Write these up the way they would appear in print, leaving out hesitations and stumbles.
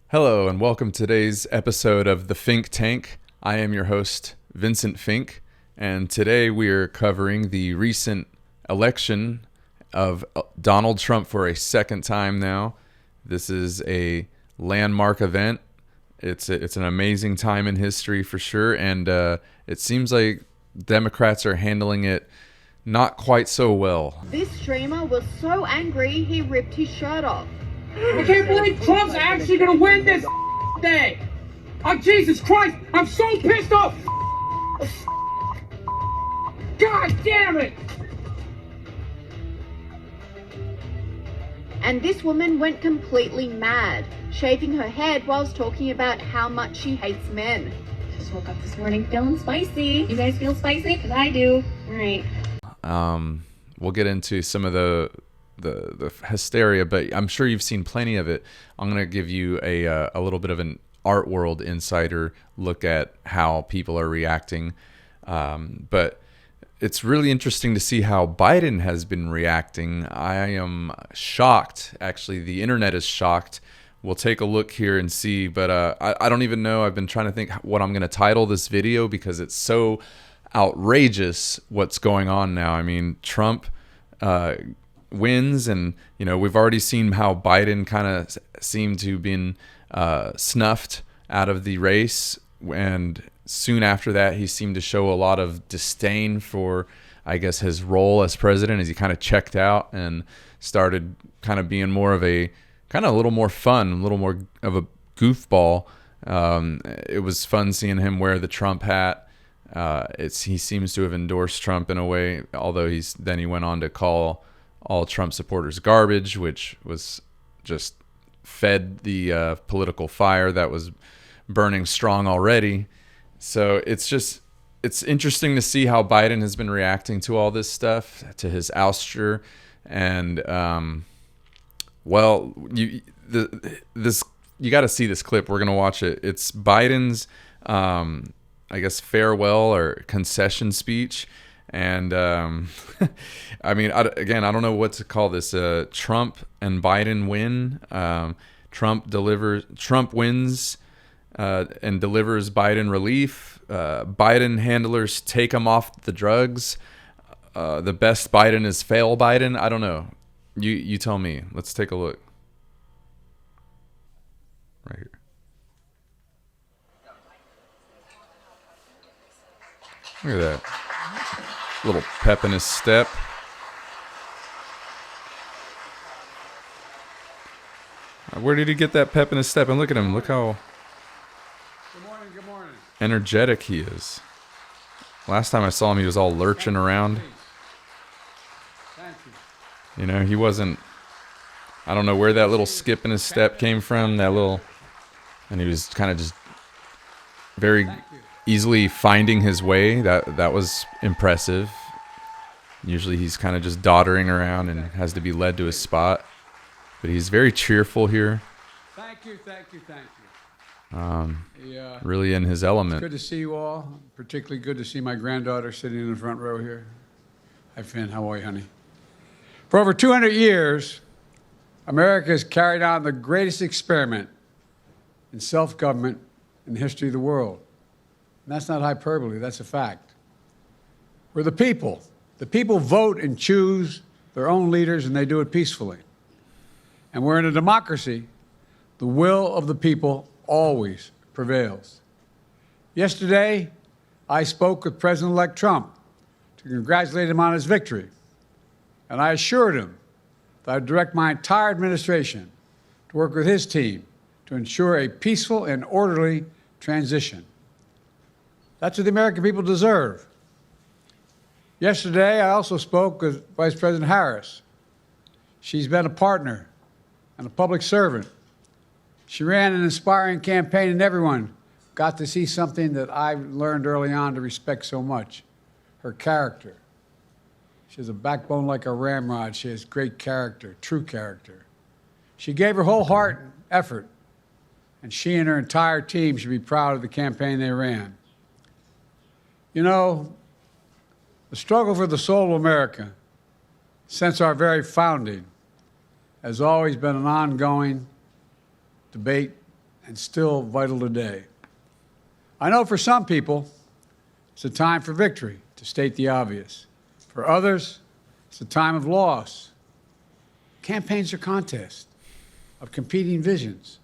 Hello, and welcome to today's episode of The Fink Tank. I am your host, Vincent Fink, and today we are covering the recent election of Donald Trump for a second time now. This is a landmark event. It's an amazing time in history for sure, and it seems like Democrats are handling it not quite so well. This streamer was so angry he ripped his shirt off. I can't believe Trump's actually gonna win this thing! Oh, Jesus Christ! I'm so pissed off! God damn it! And this woman went completely mad, shaving her head whilst talking about how much she hates men. Just woke up this morning feeling spicy. You guys feel spicy? Because I do. All right. We'll get into some of the hysteria, but I'm sure you've seen plenty of it. I'm going to give you a little bit of an art world insider look at how people are reacting. But it's really interesting to see how Biden has been reacting. I am shocked. Actually, the internet is shocked. We'll take a look here and see, but I don't even know. I've been trying to think what I'm going to title this video because it's so outrageous what's going on now. I mean, Trump wins, and we've already seen how Biden kind of seemed to have been snuffed out of the race, and soon after that he seemed to show a lot of disdain for, I guess, his role as president, as he kind of checked out and started kind of being more of a kind of a little more fun, a little more of a goofball. It was fun seeing him wear the Trump hat. He seems to have endorsed Trump in a way, although he went on to call all Trump supporters garbage, which was just fed the political fire that was burning strong already. So it's interesting to see how Biden has been reacting to all this stuff, to his ouster, and you got to see this clip. We're gonna watch it. It's Biden's I guess farewell or concession speech. And I mean, I don't know what to call this. Trump and Biden win. Trump wins and delivers Biden relief. Biden handlers take him off the drugs. The best Biden is fail Biden. I don't know. You tell me. Let's take a look. Right here. Look at that. Little pep in his step. Where did he get that pep in his step? And look at him. Look how Good morning. energetic he is. Last time I saw him, he was all lurching around. Thank you. He wasn't. I don't know where that little skip in his step came from. And he was kind of just very easily finding his way. That was impressive. Usually he's kind of just doddering around and has to be led to his spot, but he's very cheerful here. Thank you. Really in his element. Good to see you all. Particularly good to see my granddaughter sitting in the front row here. Hi, Finn. How are you, honey? For over 200 years, America has carried on the greatest experiment in self-government in the history of the world. And that's not hyperbole, that's a fact. We're the people. The people vote and choose their own leaders, and they do it peacefully. And we're in a democracy. The will of the people always prevails. Yesterday, I spoke with President-elect Trump to congratulate him on his victory. And I assured him that I'd direct my entire administration to work with his team to ensure a peaceful and orderly transition. That's what the American people deserve. Yesterday, I also spoke with Vice President Harris. She's been a partner and a public servant. She ran an inspiring campaign, and everyone got to see something that I learned early on to respect so much, her character. She has a backbone like a ramrod. She has great character, true character. She gave her whole heart and effort, and she and her entire team should be proud of the campaign they ran. The struggle for the soul of America, since our very founding, has always been an ongoing debate and still vital today. I know for some people, it's a time for victory, to state the obvious. For others, it's a time of loss. Campaigns are contests of competing visions.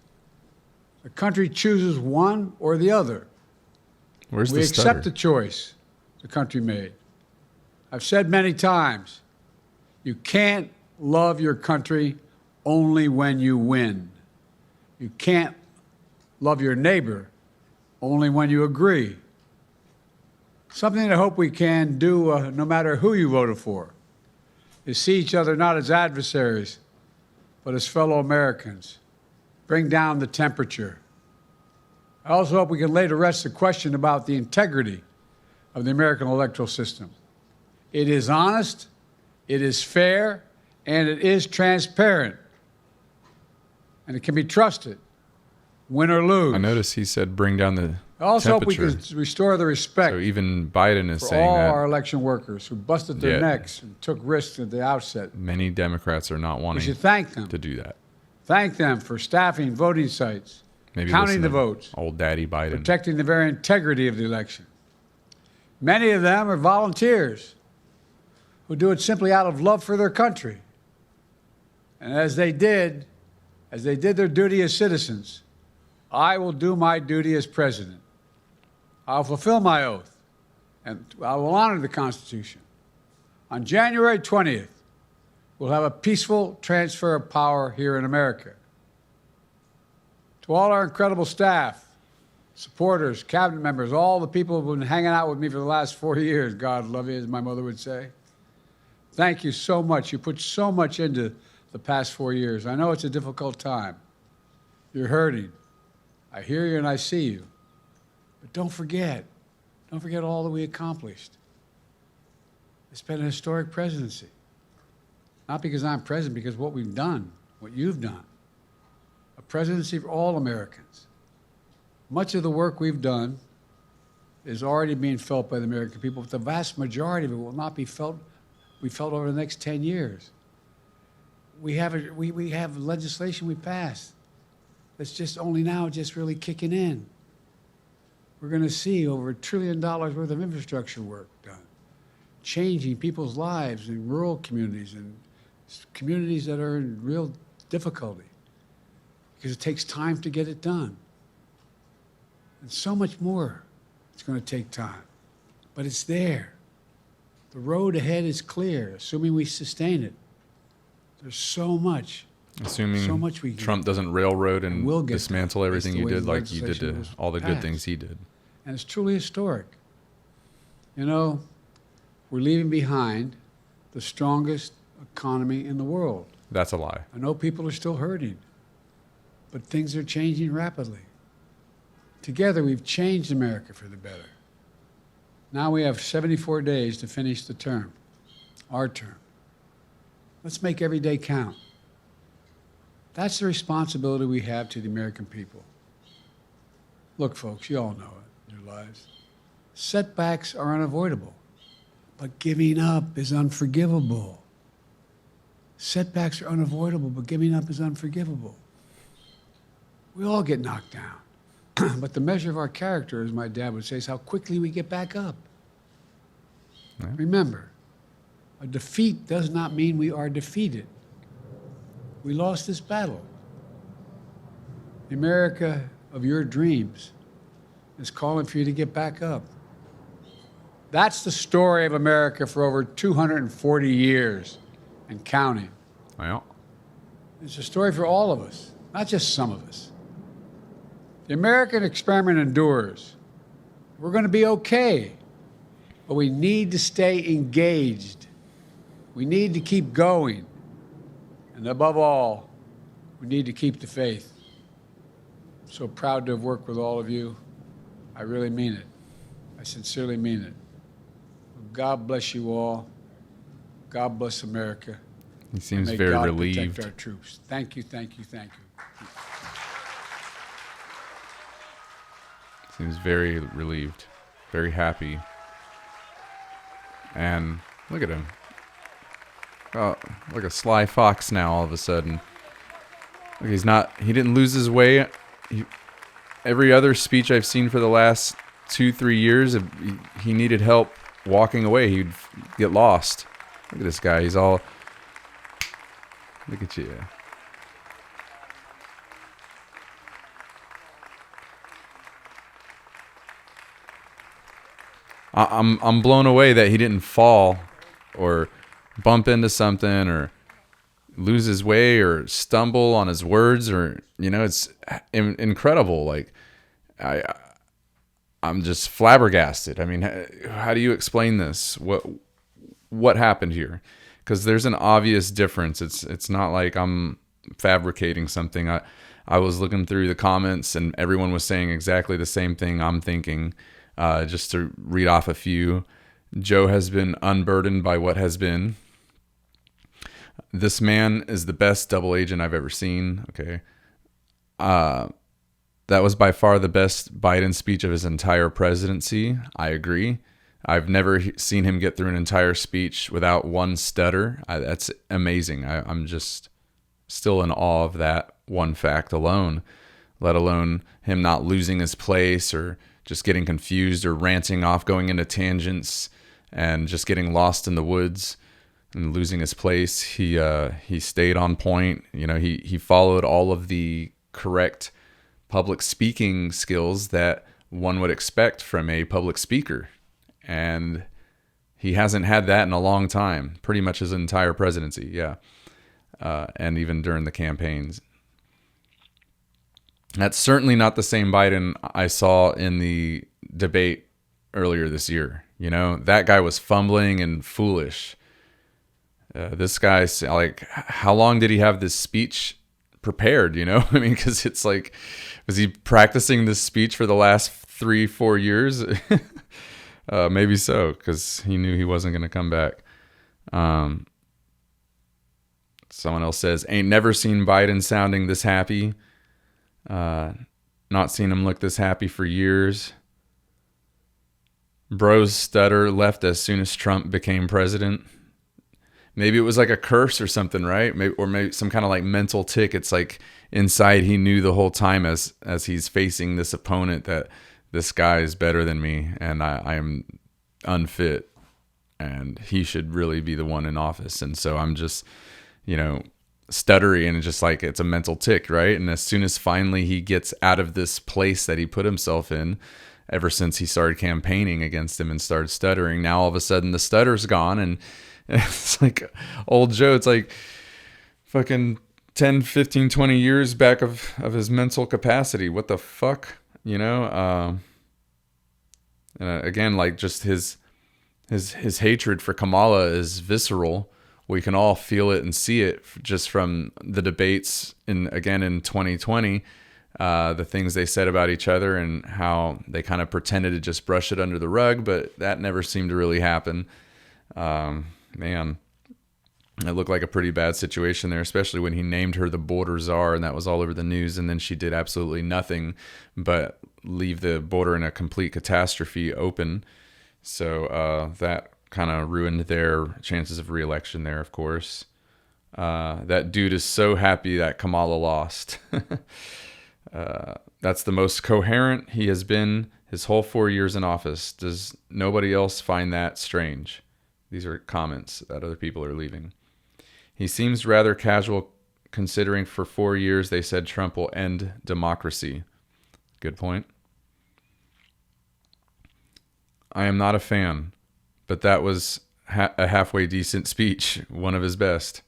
The country chooses one or the other. Where's We the accept stutter? the choice the country made. I've said many times, you can't love your country only when you win. You can't love your neighbor only when you agree. Something that I hope we can do, no matter who you voted for, is see each other not as adversaries, but as fellow Americans. Bring down the temperature. I also hope we can lay to rest the question about the integrity of the American electoral system. It is honest, it is fair, and it is transparent. And it can be trusted, win or lose. I noticed he said bring down the I also hope we temperature. can restore the respect So even Biden is for saying all that. our election workers who busted their Yeah. necks and took risks at the outset. Many Democrats are not We wanting should thank them. to do that. Thank them for staffing voting sites, Maybe counting listen the to votes, Old Daddy Biden. protecting the very integrity of the election. Many of them are volunteers who do it simply out of love for their country. And as they did their duty as citizens, I will do my duty as president. I'll fulfill my oath, and I will honor the Constitution. On January 20th, we'll have a peaceful transfer of power here in America. To all our incredible staff, supporters, cabinet members, all the people who've been hanging out with me for the last 4 years, God love you, as my mother would say. Thank you so much. You put so much into the past 4 years. I know it's a difficult time. You're hurting. I hear you and I see you. But don't forget all that we accomplished. It's been a historic presidency. Not because I'm president, because what we've done, what you've done. A presidency for all Americans. Much of the work we've done is already being felt by the American people, but the vast majority of it will not be felt over the next 10 years. We have legislation we passed that's just only now just really kicking in. We're going to see over $1 trillion worth of infrastructure work done, changing people's lives in rural communities and communities that are in real difficulty because it takes time to get it done. And so much more it's going to take time, but it's there. The road ahead is clear, assuming we sustain it. There's so much. Assuming so much we Trump doesn't railroad and will get dismantle done. everything That's the you way did the like you did to legislation was all the good passed. things he did. And it's truly historic. You know, we're leaving behind the strongest economy in the world. That's a lie. I know people are still hurting, but things are changing rapidly. Together, we've changed America for the better. Now we have 74 days to finish the term, our term. Let's make every day count. That's the responsibility we have to the American people. Look, folks, you all know it in your lives. Setbacks are unavoidable, but giving up is unforgivable. Setbacks are unavoidable, but giving up is unforgivable. We all get knocked down, but the measure of our character, as my dad would say, is how quickly we get back up. Yeah. Remember, a defeat does not mean we are defeated. We lost this battle. The America of your dreams is calling for you to get back up. That's the story of America for over 240 years and counting. Well, It's a story for all of us, not just some of us. The American experiment endures. We're going to be okay, but we need to stay engaged. We need to keep going. And above all, we need to keep the faith. I'm so proud to have worked with all of you. I really mean it. I sincerely mean it. God bless you all. God bless America. he seems May very God relieved. protect our troops. Thank you, thank you, thank you. Seems very relieved, very happy. And look at him. Oh, like a sly fox now all of a sudden. Like he didn't lose his way. every other speech I've seen for the last 2-3 years, if he needed help walking away, he'd get lost. Look at this guy. He's all, look at you. I'm blown away that he didn't fall or bump into something or lose his way or stumble on his words, or it's incredible. Like I'm just flabbergasted. I mean, how do you explain this? What happened here? Because there's an obvious difference. It's not like I'm fabricating something. I was looking through the comments and everyone was saying exactly the same thing I'm thinking. Just to read off a few. Joe has been unburdened by what has been. This man is the best double agent I've ever seen. Okay. That was by far the best Biden speech of his entire presidency. I agree. I've never seen him get through an entire speech without one stutter. That's amazing. I'm just still in awe of that one fact alone, let alone him not losing his place or just getting confused or ranting off, going into tangents and just getting lost in the woods and losing his place. He stayed on point. He followed all of the correct public speaking skills that one would expect from a public speaker. And he hasn't had that in a long time, pretty much his entire presidency. Yeah. And even during the campaigns. That's certainly not the same Biden I saw in the debate earlier this year. That guy was fumbling and foolish. This guy's like, how long did he have this speech prepared? I mean, because it's like, was he practicing this speech for the last 3-4 years? Maybe so, because he knew he wasn't going to come back. Someone else says, ain't never seen Biden sounding this happy. Not seen him look this happy for years. Bro's stutter left as soon as Trump became president. Maybe it was like a curse or something, right? Maybe some kind of like mental tick. It's like inside he knew the whole time as he's facing this opponent that this guy is better than me and I am unfit and he should really be the one in office. And so I'm just, stuttery and just like it's a mental tick, right? And as soon as finally he gets out of this place that he put himself in ever since he started campaigning against him and started stuttering, now all of a sudden the stutter's gone and it's like old Joe. It's like fucking 10, 15, 20 years back of his mental capacity. What the fuck? And again, like just his hatred for Kamala is visceral. We can all feel it and see it just from the debates in 2020, the things they said about each other and how they kind of pretended to just brush it under the rug, but that never seemed to really happen. Man, it looked like a pretty bad situation there, especially when he named her the border czar and that was all over the news. And then she did absolutely nothing but leave the border in a complete catastrophe open. So that kind of ruined their chances of re-election there, of course. That dude is so happy that Kamala lost. That's the most coherent he has been his whole 4 years in office. Does nobody else find that strange? These are comments that other people are leaving. He seems rather casual considering for 4 years they said Trump will end democracy. Good point. I am not a fan, but that was a halfway decent speech, one of his best.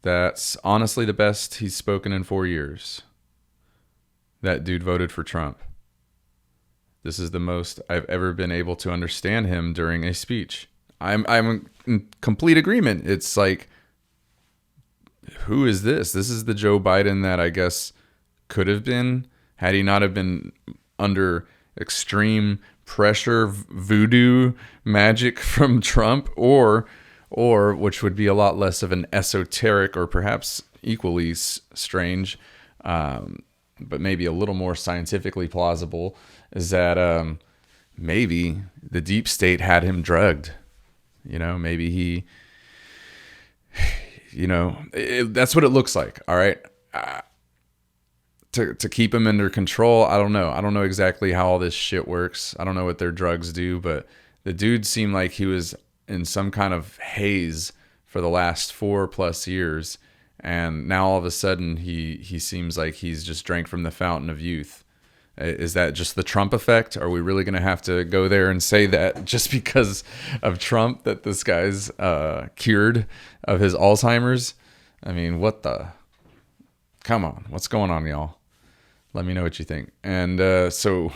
That's honestly the best he's spoken in 4 years. That dude voted for Trump. This is the most I've ever been able to understand him during a speech. I'm in complete agreement. It's like, who is this? This is the Joe Biden that I guess could have been had he not have been under extreme pressure, voodoo magic from Trump, or which would be a lot less of an esoteric or perhaps equally strange, but maybe a little more scientifically plausible, is that maybe the deep state had him drugged. Maybe he, that's what it looks like. All right. to keep him under control. I don't know. I don't know exactly how all this shit works. I don't know what their drugs do, but the dude seemed like he was in some kind of haze for the last 4+ years, and now all of a sudden he seems like he's just drank from the fountain of youth. Is that just the Trump effect? Are we really going to have to go there and say that just because of Trump that this guy's cured of his Alzheimer's? I mean, what the? Come on, what's going on, y'all? Let me know what you think. And so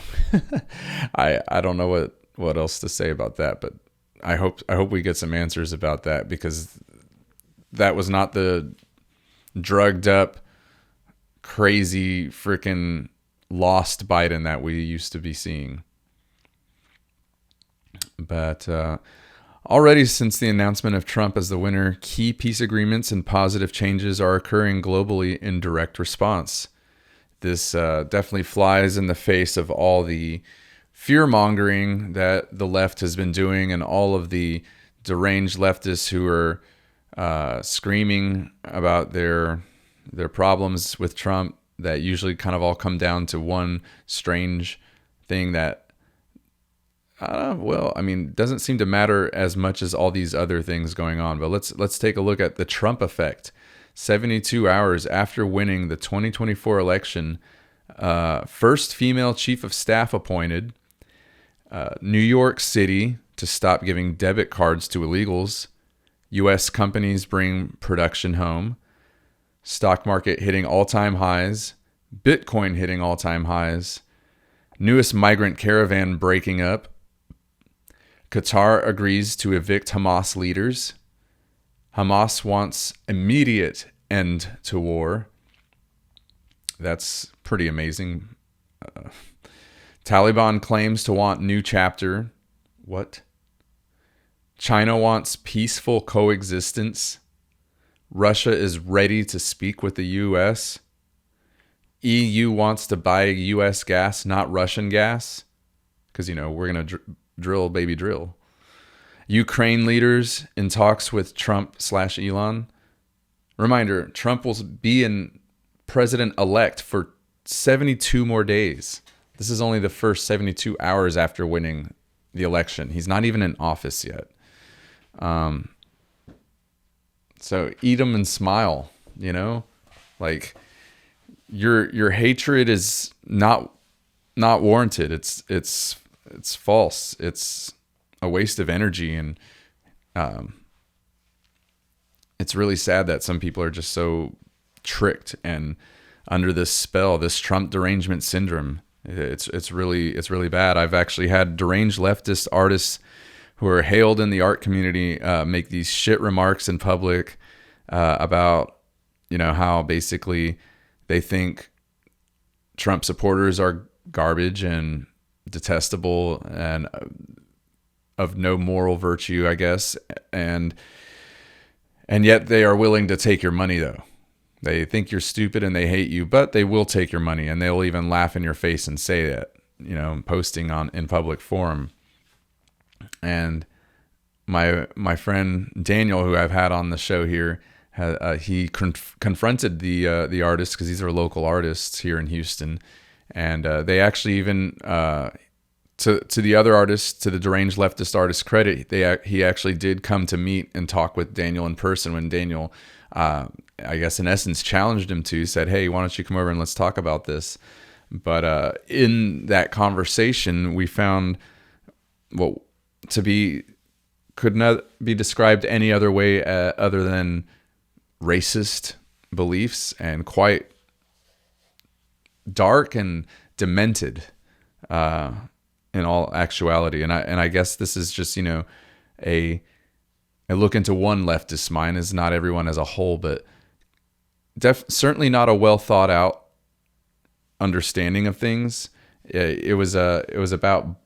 I don't know what else to say about that, but I hope we get some answers about that, because that was not the drugged up, crazy, freaking lost Biden that we used to be seeing. But already since the announcement of Trump as the winner, key peace agreements and positive changes are occurring globally in direct response. This definitely flies in the face of all the fear-mongering that the left has been doing, and all of the deranged leftists who are screaming about their problems with Trump, that usually kind of all come down to one strange thing that, doesn't seem to matter as much as all these other things going on. But let's take a look at the Trump effect. 72 hours after winning the 2024 election, first female chief of staff appointed. New York City to stop giving debit cards to illegals. U.S. companies bring production home. Stock market hitting all-time highs. Bitcoin hitting all-time highs. Newest migrant caravan breaking up. Qatar agrees to evict Hamas leaders. Hamas wants immediate end to war. That's pretty amazing. Taliban claims to want new chapter. What? China wants peaceful coexistence. Russia is ready to speak with the U.S. EU wants to buy U.S. gas, not Russian gas. Because, we're going to drill, baby, drill. Ukraine leaders in talks with Trump/Elon. Reminder, Trump will be in president-elect for 72 more days. This is only the first 72 hours after winning the election. He's not even in office yet. So eat 'em and smile, like your hatred is not warranted. It's false. It's a waste of energy. And it's really sad that some people are just so tricked and under this spell, this Trump derangement syndrome. It's really bad. I've actually had deranged leftist artists who are hailed in the art community make these shit remarks in public about how basically they think Trump supporters are garbage and detestable and of no moral virtue, I guess, and yet they are willing to take your money though. They think you're stupid and they hate you, but they will take your money, and they'll even laugh in your face and say that, posting in public forum. And my friend Daniel, who I've had on the show here, he confronted the artists, because these are local artists here in Houston, and they actually even to the other artists, to the deranged leftist artists' credit, he actually did come to meet and talk with Daniel in person when Daniel, I guess in essence, challenged him to, said, hey, why don't you come over and let's talk about this? But in that conversation, we found what could not be described any other way other than racist beliefs, and quite dark and demented in all actuality. And I guess this is just, a look into one leftist mind, is not everyone as a whole, but certainly not a well thought out understanding of things. It was about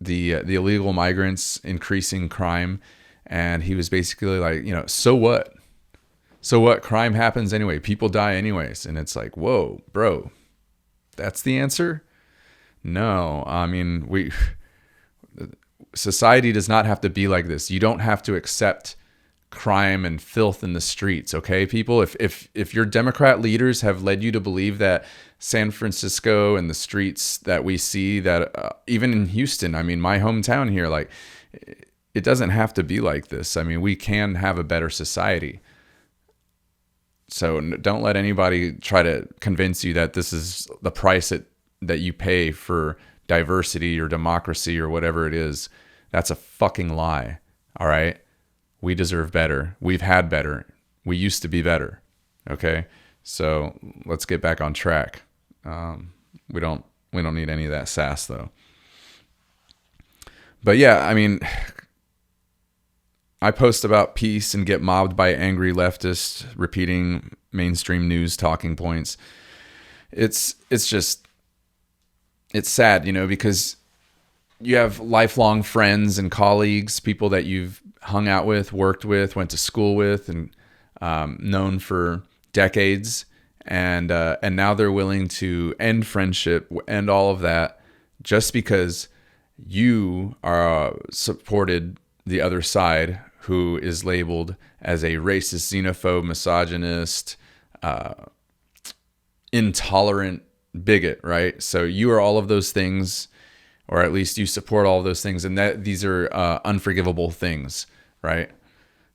the illegal migrants increasing crime, and he was basically like, so what? So what? Crime happens anyway. People die anyways. And it's like, whoa, bro, that's the answer? No, I mean, society does not have to be like this. You don't have to accept crime and filth in the streets. Okay, people, if your Democrat leaders have led you to believe that San Francisco and the streets that we see, that even in Houston, I mean, my hometown here, like, it doesn't have to be like this. I mean, we can have a better society. So don't let anybody try to convince you that this is the price that you pay for diversity or democracy or whatever it is. That's a fucking lie. All right. We deserve better. We've had better. We used to be better. Okay. So let's get back on track. We don't need any of that sass though. But yeah, I mean, I post about peace and get mobbed by angry leftists repeating mainstream news talking points. It's sad, you know, because you have lifelong friends and colleagues, people that you've hung out with, worked with, went to school with, and known for decades, and now they're willing to end friendship, end all of that, just because you are supported the other side, who is labeled as a racist, xenophobe, misogynist, intolerant bigot, right? So you are all of those things, or at least you support all of those things, and that these are unforgivable things, right?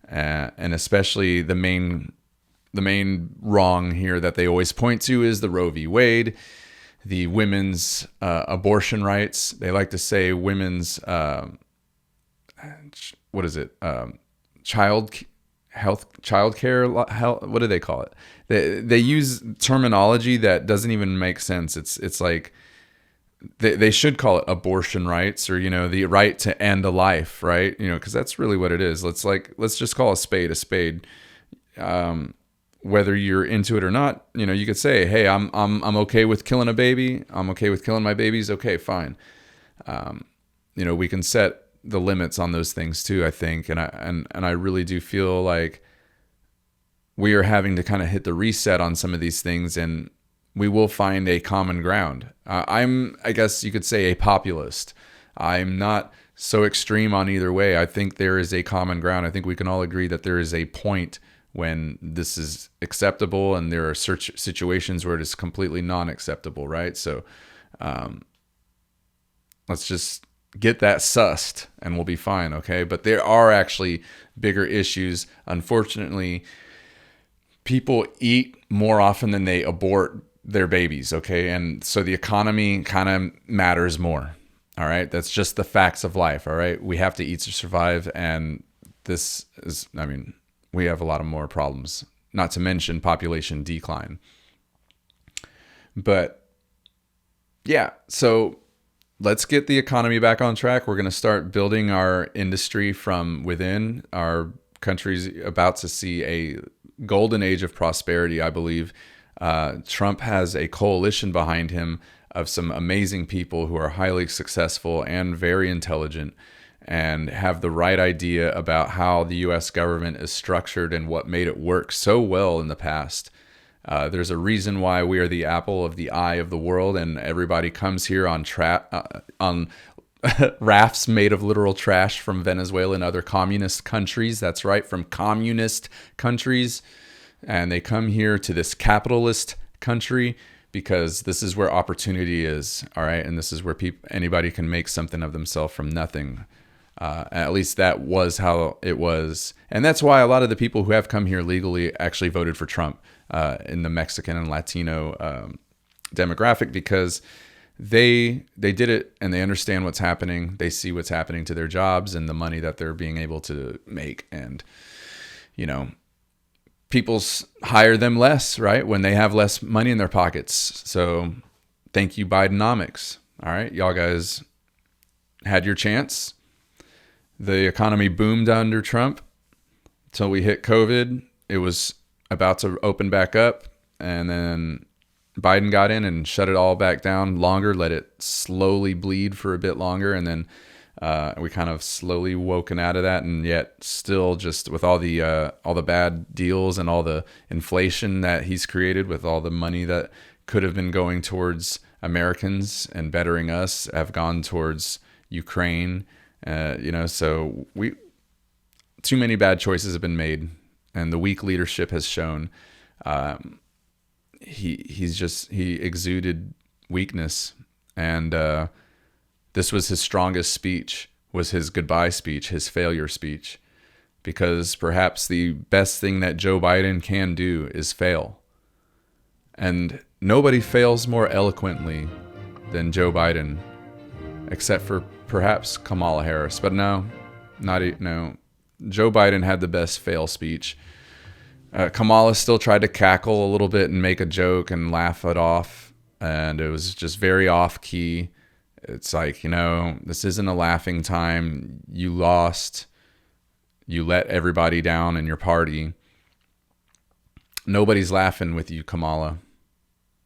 And especially the main wrong here that they always point to is the Roe v. Wade, the women's abortion rights. They like to say women's child care. What do they call it? They use terminology that doesn't even make sense. It's like they should call it abortion rights, or, you know, the right to end a life, right? You know, because that's really what it is. Let's just call a spade a spade. Whether you're into it or not, you know, you could say, hey, I'm okay with killing a baby. I'm okay with killing my babies. Okay, fine. You know, we can set the limits on those things too, I think. And I really do feel like we are having to kind of hit the reset on some of these things, and we will find a common ground. I guess you could say, a populist. I'm not so extreme on either way. I think there is a common ground. I think we can all agree that there is a point when this is acceptable, and there are situations where it is completely non-acceptable, right? So let's just get that sussed and we'll be fine, okay? But there are actually bigger issues. Unfortunately, people eat more often than they abort their babies, okay? And so the economy kind of matters more, all right? That's just the facts of life, all right? We have to eat to survive, and this is, I mean, we have a lot of more problems, not to mention population decline. But yeah, so let's get the economy back on track. We're going to start building our industry from within. Our country's about to see a golden age of prosperity, I believe. Trump has a coalition behind him of some amazing people who are highly successful and very intelligent, and have the right idea about how the U.S. government is structured and what made it work so well in the past. There's a reason why we are the apple of the eye of the world, and everybody comes here on rafts made of literal trash from Venezuela and other communist countries. That's right, from communist countries. And they come here to this capitalist country because this is where opportunity is, all right? And this is where anybody can make something of themselves from nothing. At least that was how it was. And that's why a lot of the people who have come here legally actually voted for Trump in the Mexican and Latino demographic, because they did it and they understand what's happening. They see what's happening to their jobs and the money that they're being able to make. And, you know, people hire them less, right, when they have less money in their pockets. So thank you, Bidenomics. All right, y'all guys had your chance. The economy boomed under Trump until we hit COVID. It was about to open back up, and then Biden got in and shut it all back down longer, let it slowly bleed for a bit longer, and then we kind of slowly woken out of that, and yet still just with all the bad deals and all the inflation that he's created, with all the money that could have been going towards Americans and bettering us, have gone towards Ukraine. You know, so too many bad choices have been made, and the weak leadership has shown. He exuded weakness, and this was his strongest speech, was his goodbye speech, his failure speech, because perhaps the best thing that Joe Biden can do is fail. And nobody fails more eloquently than Joe Biden, except for perhaps Kamala Harris. But no. Joe Biden had the best fail speech. Kamala still tried to cackle a little bit and make a joke and laugh it off, and it was just very off key. It's like, this isn't a laughing time. You lost. You let everybody down in your party. Nobody's laughing with you, Kamala.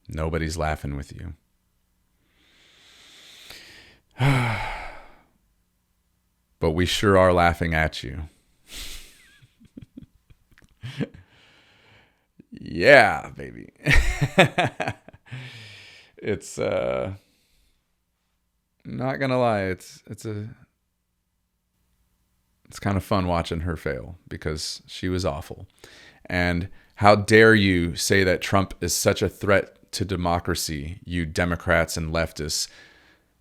Nobody's laughing with you. But we sure are laughing at you. Yeah, baby. It's not gonna lie, it's kind of fun watching her fail, because she was awful. And how dare you say that Trump is such a threat to democracy, you Democrats and leftists,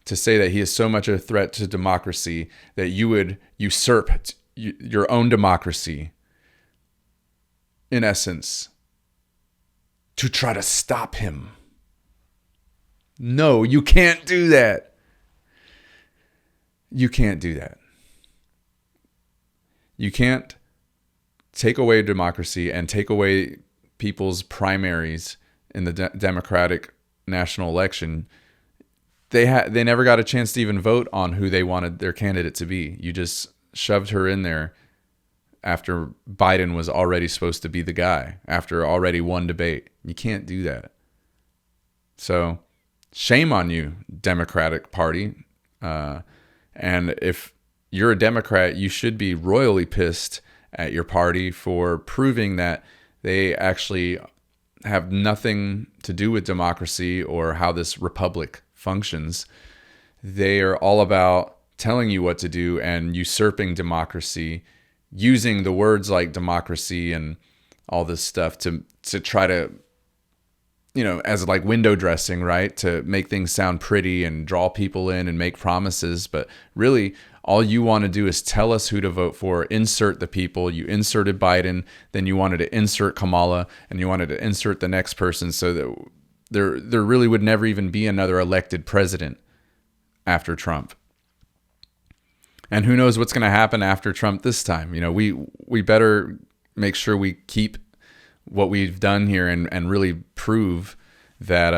to say that he is so much a threat to democracy that you would usurp your own democracy, in essence, to try to stop him. No, you can't do that. You can't do that. You can't take away democracy and take away people's primaries in the Democratic national election. They never got a chance to even vote on who they wanted their candidate to be. You just shoved her in there after Biden was already supposed to be the guy, after already one debate. You can't do that. So shame on you, Democratic Party. And if you're a Democrat, you should be royally pissed at your party for proving that they actually have nothing to do with democracy or how this republic functions. They are all about telling you what to do and usurping democracy, using the words like democracy and all this stuff to try to, as like window dressing, right? To make things sound pretty and draw people in and make promises. But really, all you want to do is tell us who to vote for, insert the people. You inserted Biden, then you wanted to insert Kamala, and you wanted to insert the next person, so that there really would never even be another elected president after Trump. And who knows what's going to happen after Trump this time. We better make sure we keep what we've done here and really prove that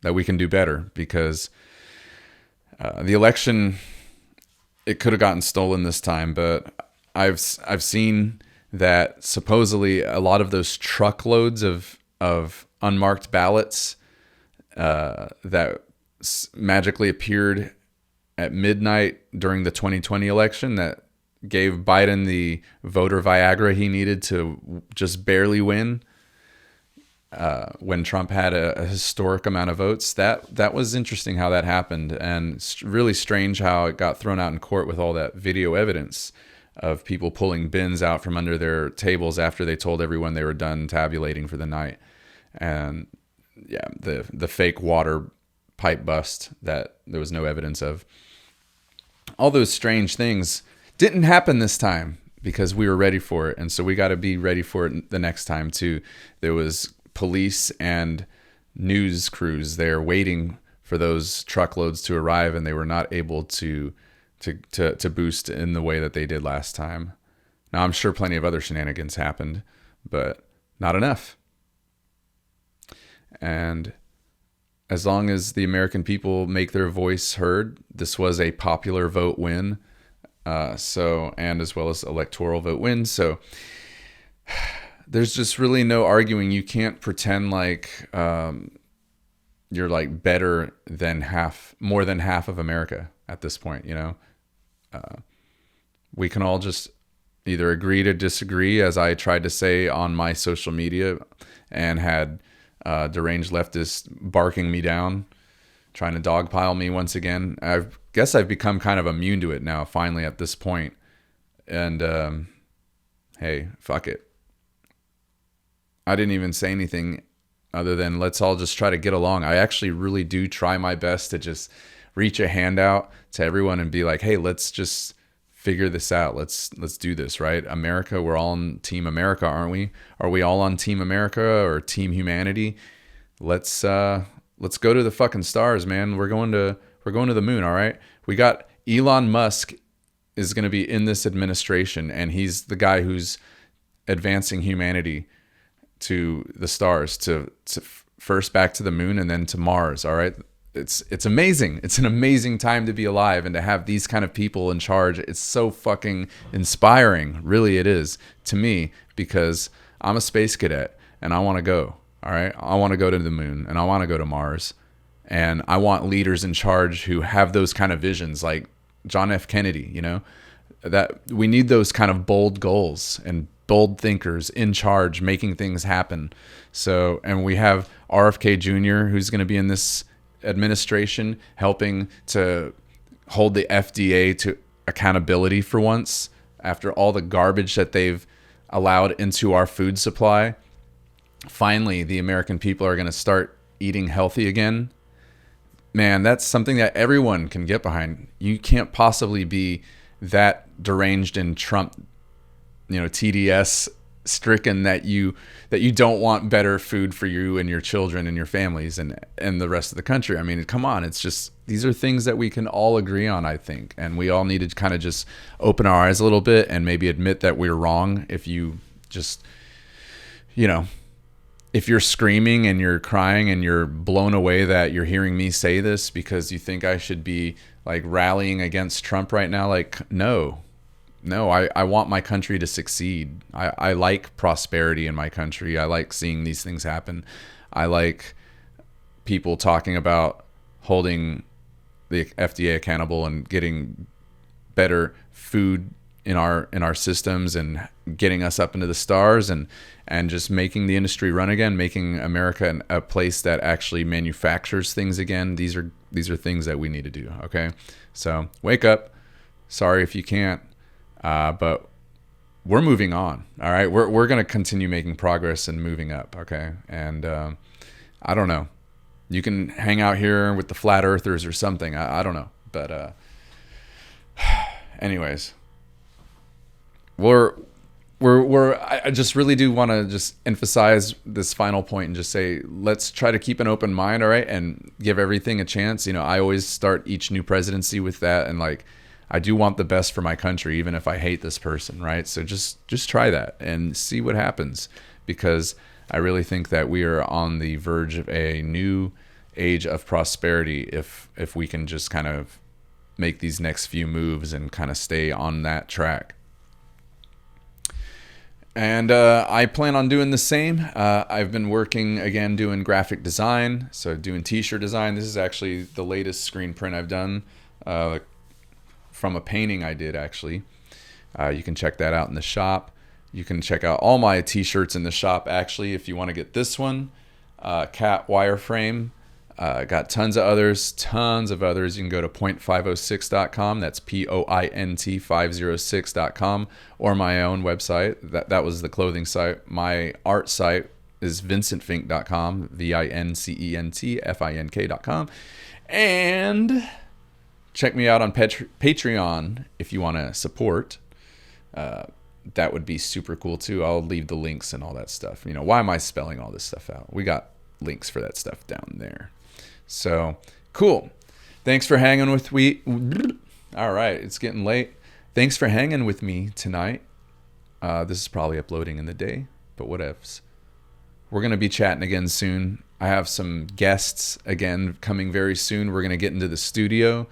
that we can do better, because the election, it could have gotten stolen this time. But I've seen that supposedly a lot of those truckloads of unmarked ballots that magically appeared at midnight during the 2020 election that gave Biden the voter Viagra he needed to just barely win when Trump had a historic amount of votes. That was interesting how that happened, and it's really strange how it got thrown out in court with all that video evidence of people pulling bins out from under their tables after they told everyone they were done tabulating for the night. And yeah, the fake water pipe bust that there was no evidence of. All those strange things didn't happen this time because we were ready for it. And so we got to be ready for it the next time too. There was police and news crews there waiting for those truckloads to arrive, and they were not able to boost in the way that they did last time. Now, I'm sure plenty of other shenanigans happened, but not enough. And as long as the American people make their voice heard, this was a popular vote win. And as well as electoral vote win. So there's just really no arguing. You can't pretend like you're like better than more than half of America at this point. We can all just either agree to disagree, as I tried to say on my social media, and had deranged leftists barking me down, trying to dogpile me once again. I guess I've become kind of immune to it now, finally, at this point. And hey, fuck it. I didn't even say anything other than let's all just try to get along. I actually really do try my best to just reach a hand out to everyone and be like, hey, let's just figure this out. Let's do this, right? America, we're all on Team America, aren't we? Are we all on Team America or Team Humanity? Let's go to the fucking stars, man. We're going to the moon, all right? We got Elon Musk is going to be in this administration, and he's the guy who's advancing humanity to the stars, to first back to the moon and then to Mars, all right? It's amazing. It's an amazing time to be alive and to have these kind of people in charge. It's so fucking inspiring. Really, it is to me, because I'm a space cadet and I want to go. All right. I want to go to the moon and I want to go to Mars, and I want leaders in charge who have those kind of visions, like John F. Kennedy, you know, that we need those kind of bold goals and bold thinkers in charge, making things happen. So, and we have RFK Jr., who's going to be in this administration, helping to hold the FDA to accountability for once, after all the garbage that they've allowed into our food supply. Finally, the American people are going to start eating healthy again. Man, that's something that everyone can get behind. You can't possibly be that deranged in Trump, TDS stricken that you don't want better food for you and your children and your families and the rest of the country. I mean, come on. It's just, these are things that we can all agree on, I think. And we all need to kind of just open our eyes a little bit and maybe admit that we're wrong. If you just, if you're screaming and you're crying and you're blown away that you're hearing me say this because you think I should be like rallying against Trump right now, like, no, I want my country to succeed. I like prosperity in my country. I like seeing these things happen. I like people talking about holding the FDA accountable and getting better food in our systems and getting us up into the stars and just making the industry run again, making America a place that actually manufactures things again. These are things that we need to do. Okay. So wake up. Sorry if you can't. But we're moving on. All right. We're going to continue making progress and moving up. Okay. And, I don't know, you can hang out here with the flat earthers or something. I don't know. But, anyways, I just really do want to just emphasize this final point and just say, let's try to keep an open mind. All right. And give everything a chance. I always start each new presidency with that. And like, I do want the best for my country, even if I hate this person, right? So just try that and see what happens, because I really think that we are on the verge of a new age of prosperity if we can just kind of make these next few moves and kind of stay on that track. And I plan on doing the same. I've been working again doing graphic design, so doing t-shirt design. This is actually the latest screen print I've done. From a painting I did, actually. You can check that out in the shop. You can check out all my t-shirts in the shop, actually, if you want to get this one. Cat wireframe. Got tons of others. You can go to point506.com. That's POINT 506.com, or my own website. That was the clothing site. My art site is vincentfink.com, VINCENTFINK.com. And check me out on Patreon if you want to support. That would be super cool too. I'll leave the links and all that stuff. Why am I spelling all this stuff out? We got links for that stuff down there. So cool. Thanks for hanging with me. All right, it's getting late. Thanks for hanging with me tonight. This is probably uploading in the day, but whatevs. We're gonna be chatting again soon. I have some guests again coming very soon. We're gonna get into the studio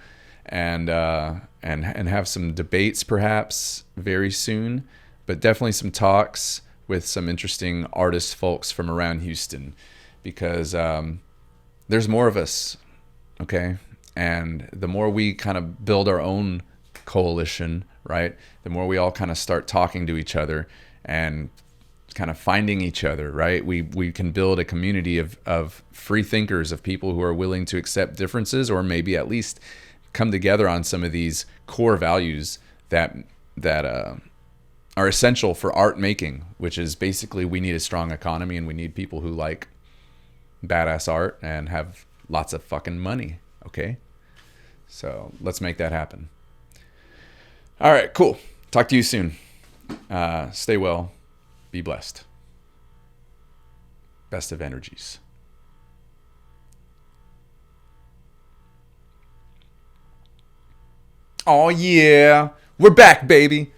and have some debates perhaps very soon, but definitely some talks with some interesting artist folks from around Houston, because there's more of us, okay? And the more we kind of build our own coalition, right, the more we all kind of start talking to each other and kind of finding each other, right? We can build a community of free thinkers, of people who are willing to accept differences, or maybe at least come together on some of these core values that are essential for art making, which is basically we need a strong economy and we need people who like badass art and have lots of fucking money. Okay? So let's make that happen. All right, cool. Talk to you soon. Stay well. Be blessed. Best of energies. Oh yeah, we're back, baby.